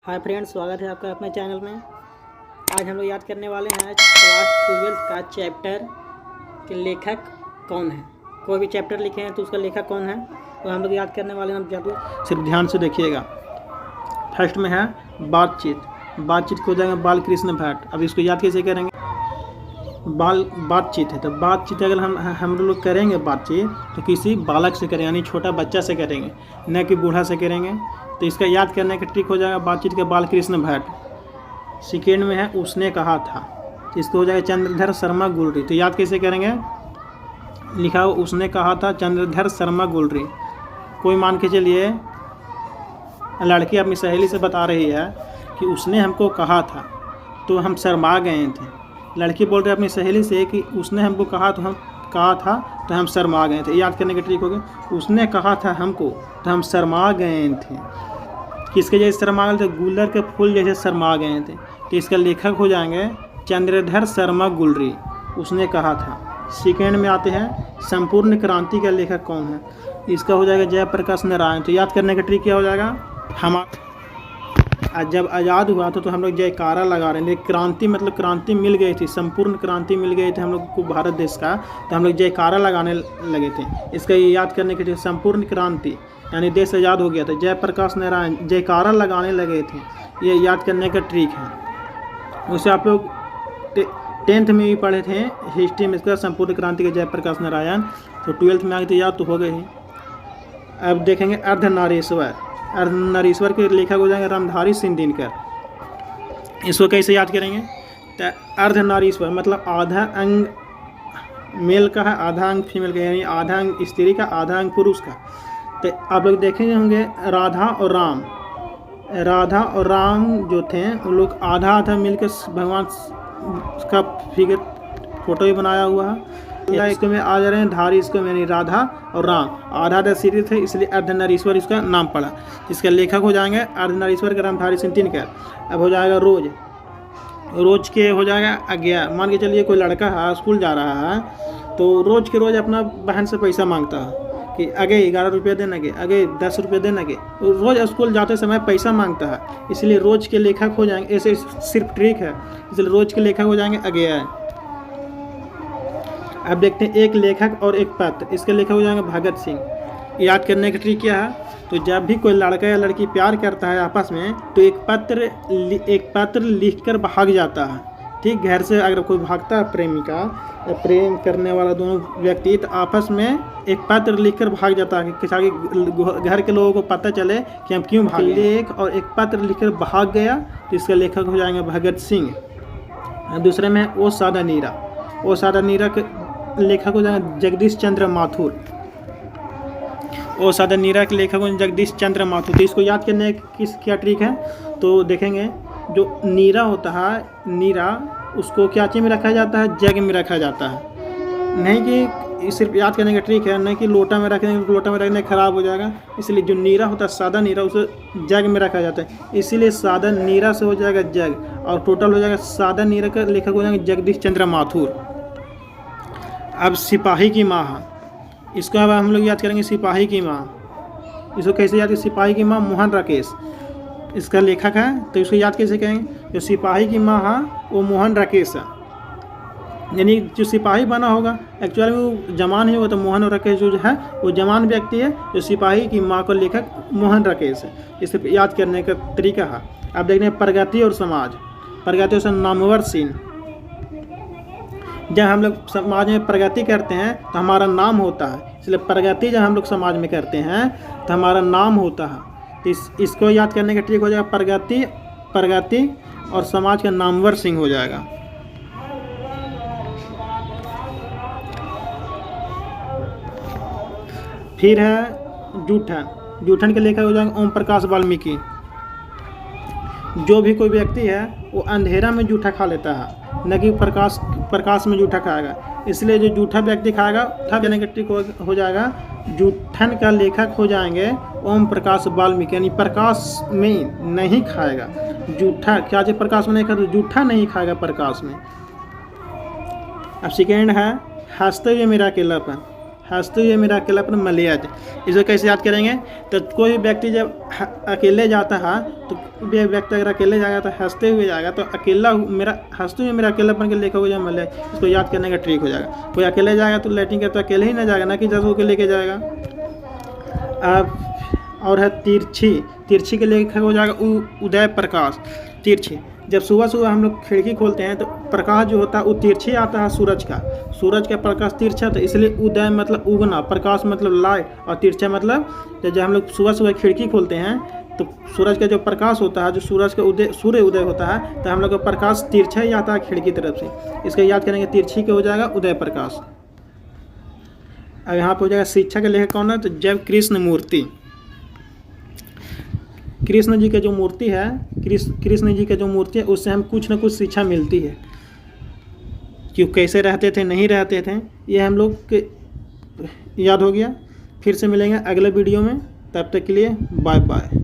Hi friends, स्वागत है आपका अपने चैनल में। आज हम लोग याद करने वाले हैं क्लास 12 का चैप्टर के लेखक कौन है। कोई भी चैप्टर लिखे हैं तो उसका लेखक कौन है तो हम लोग याद करने वाले हैं। हम सिर्फ ध्यान से देखिएगा। फर्स्ट में है बातचीत को हो जाएगा बाल कृष्ण भट्ट। अब इसको याद कैसे करेंगे? बातचीत है तो बातचीत अगर हम लोग करेंगे बातचीत तो किसी बालक से करेंगे, यानी छोटा बच्चा से करेंगे, न कि बूढ़ा से करेंगे। तो इसका याद करने का ट्रिक हो जाएगा बातचीत के बाल कृष्ण भट्ट। सेकेंड में है उसने कहा था, तो इसको हो जाएगा चंद्रधर शर्मा गुलरी। तो याद कैसे करेंगे? लिखा हो उसने कहा था चंद्रधर शर्मा गुलरी। कोई मान के चलिए लड़की अपनी सहेली से बता रही है कि उसने हमको कहा था तो हम शर्मा गए थे। लड़की बोल रही है अपनी सहेली से कि उसने हमको कहा तो हम शर्मा गए थे। याद करने का ट्रिक हो गया उसने कहा था हमको तो हम शर्मा गए थे। किसके जैसे शर्मा गए थे? गुलर के फूल जैसे शर्मा गए थे। तो इसका लेखक हो जाएंगे चंद्रधर शर्मा गुलरी। उसने कहा था। सेकेंड में आते हैं संपूर्ण क्रांति का लेखक कौन है? इसका हो जाएगा जयप्रकाश नारायण। तो याद करने का ट्रिक क्या हो जाएगा? जब आज़ाद हुआ था तो हम लोग जयकारा लगा रहे थे। क्रांति मतलब क्रांति मिल गई थी, संपूर्ण क्रांति मिल गई थी हम लोग को भारत देश का, तो हम लोग जयकारा लगाने लगे थे। इसका ये याद करने के लिए संपूर्ण क्रांति यानी देश आज़ाद हो गया था। जयप्रकाश नारायण जयकारा लगाने लगे थे, ये याद करने का ट्रिक है। उसे आप लोग 10th में भी पढ़े थे हिस्ट्री में, इसका संपूर्ण क्रांति के जयप्रकाश नारायण। तो 12th में आगे तो याद तो हो गए ही। अब देखेंगे अर्धनारीश्वर के लेखक हो जाएंगे रामधारी सिंह दिनकर। इसको कैसे याद करेंगे? तो अर्धनारीश्वर मतलब आधा अंग मेल का है, आधा अंग फीमेल का, यानी आधा अंग स्त्री का, आधा अंग पुरुष का। तो आप लोग देखेंगे होंगे राधा और राम जो थे उन लोग आधा मिलकर भगवान का फिगर फोटो भी बनाया हुआ है। इसको में आ जा रहे हैं धारी, इसको यानी राधा और राम आधा शरीर थे, इसलिए अर्धनारीश्वर इसका नाम पड़ा। इसका लेखक हो जाएंगे अर्धनारीश्वर का रामधारी सिंह दिनकर। अब हो जाएगा रोज के हो जाएगा अज्ञा। मान के चलिए कोई लड़का है स्कूल जा रहा है तो रोज के रोज अपना बहन से पैसा मांगता है कि आगे 11 रुपये देना के, आगे 10 रुपये देना के। रोज़ स्कूल जाते समय पैसा मांगता है, इसलिए रोज के लेखक हो जाएंगे। ऐसे सिर्फ ट्रिक है, इसलिए रोज के लेखक हो जाएंगे अज्ञा। अब देखते हैं एक लेखक और एक पात्र। इसके लेखक हो जाएंगे भगत सिंह। याद करने का ट्रिक क्या है? तो जब भी कोई लड़का या लड़की प्यार करता है आपस में तो एक पत्र लिखकर भाग जाता है। ठीक, घर से अगर कोई भागता है प्रेमिका या प्रेम करने वाला दोनों व्यक्ति, तो आपस में एक पत्र लिखकर भाग जाता है कि ताकि घर के लोगों को पता चले कि हम क्यों भागे। एक और एक पत्र लिखकर भाग गया तो इसका लेखक हो जाएंगे भगत सिंह। दूसरे में ओ सादा नीरा के लेखक हो जाएंगे जगदीश चंद्र माथुर। ओ सादा नीरा के लेखक हो जगदीश चंद्र माथुर। तो इसको याद करने क्या ट्रिक है? तो देखेंगे जो नीरा होता है, नीरा उसको क्या चीज़ में रखा जाता है? जग में रखा जाता है। नहीं कि सिर्फ याद करने का ट्रिक है, नहीं कि लोटा में रखेंगे तो लोटा में रखने खराब हो जाएगा। इसलिए जो नीरा होता है सादा नीरा उसे जग में रखा जाता है, इसीलिए सादा नीरा से हो जाएगा जग। और टोटल हो जाएगा सादा नीरा का लेखक हो जाएंगे जगदीश चंद्र माथुर। अब सिपाही की माँ, इसको अब हम लोग याद करेंगे सिपाही की माँ। इसको कैसे याद करें? सिपाही की माँ मोहन राकेश इसका लेखक है। तो इसको याद कैसे करेंगे? जो सिपाही की माँ है वो मोहन राकेश है, यानी जो सिपाही बना होगा एक्चुअली वो जवान ही होगा। तो मोहन राकेश जो है वो जवान व्यक्ति है, जो सिपाही की माँ का लेखक मोहन राकेश है। इसे याद करने का तरीका है। अब देखते हैं प्रगति और समाज। नामवर सिंह। जब हम लोग समाज में प्रगति करते हैं तो हमारा नाम होता है, इसलिए प्रगति जब हम लोग समाज में करते हैं तो हमारा नाम होता है। तो इसको याद करने का ट्रिक हो जाएगा प्रगति और समाज का नामवर सिंह हो जाएगा। फिर है जूठन के लेखक हो जाएंगे ओम प्रकाश वाल्मीकि। जो भी कोई व्यक्ति है वो अंधेरा में जूठा खा लेता है, न कि प्रकाश में जूठा खाएगा। इसलिए जो जूठा व्यक्ति खाएगा कहने का ट्रिक हो जाएगा जूठन का लेखक हो जाएंगे ओम प्रकाश वाल्मीकि, यानी प्रकाश में नहीं खाएगा। जूठा क्या चीज़ प्रकाश में नहीं खाएगा? जूठा नहीं खाएगा प्रकाश में। अब सेकेंड है हंसते हुए मेरा अकेलापन। हंसते हुए मेरा अकेलापन मलियज। इसको कैसे याद करेंगे? तो कोई व्यक्ति जब अकेले जाता है तो व्यक्ति अगर अकेले जाएगा तो हंसते हुए जाएगा, तो अकेला मेरा हंसते हुए मेरा अकेलापन के लेखा हो जाए मलियज। इसको याद करने का ट्रिक हो जाएगा। कोई अकेले जाएगा तो लैट्रिन करता तो अकेले ही ना जाएगा, ना कि 10 को लेके जाएगा। अब और है तिरछी। तिरछी के लेखक हो जाएगा उदय प्रकाश। तिरछी, जब सुबह सुबह हम लोग खिड़की खोलते हैं तो प्रकाश जो होता है वो तिरछी आता है सूरज का प्रकाश तिरछा, तो इसलिए उदय मतलब उगना, प्रकाश मतलब लाइट, और तिरछा मतलब जब हम लोग सुबह सुबह खिड़की खोलते हैं तो सूरज का जो प्रकाश होता है, जो सूरज का सूर्य उदय होता है, तो हम लोग का प्रकाश तिरछा ही आता है खिड़की तरफ से। इसका याद करेंगे, तिरछी के हो जाएगा उदय प्रकाश। अब यहाँ पर हो जाएगा शिक्षा के लेखक कौन है? तो जब कृष्ण मूर्ति। कृष्ण जी के जो मूर्ति है, कृष्ण जी के जो मूर्ति है उससे हम कुछ न कुछ शिक्षा मिलती है, कि कैसे रहते थे, नहीं रहते थे, ये हम लोग के याद हो गया। फिर से मिलेंगे अगले वीडियो में, तब तक के लिए बाय बाय।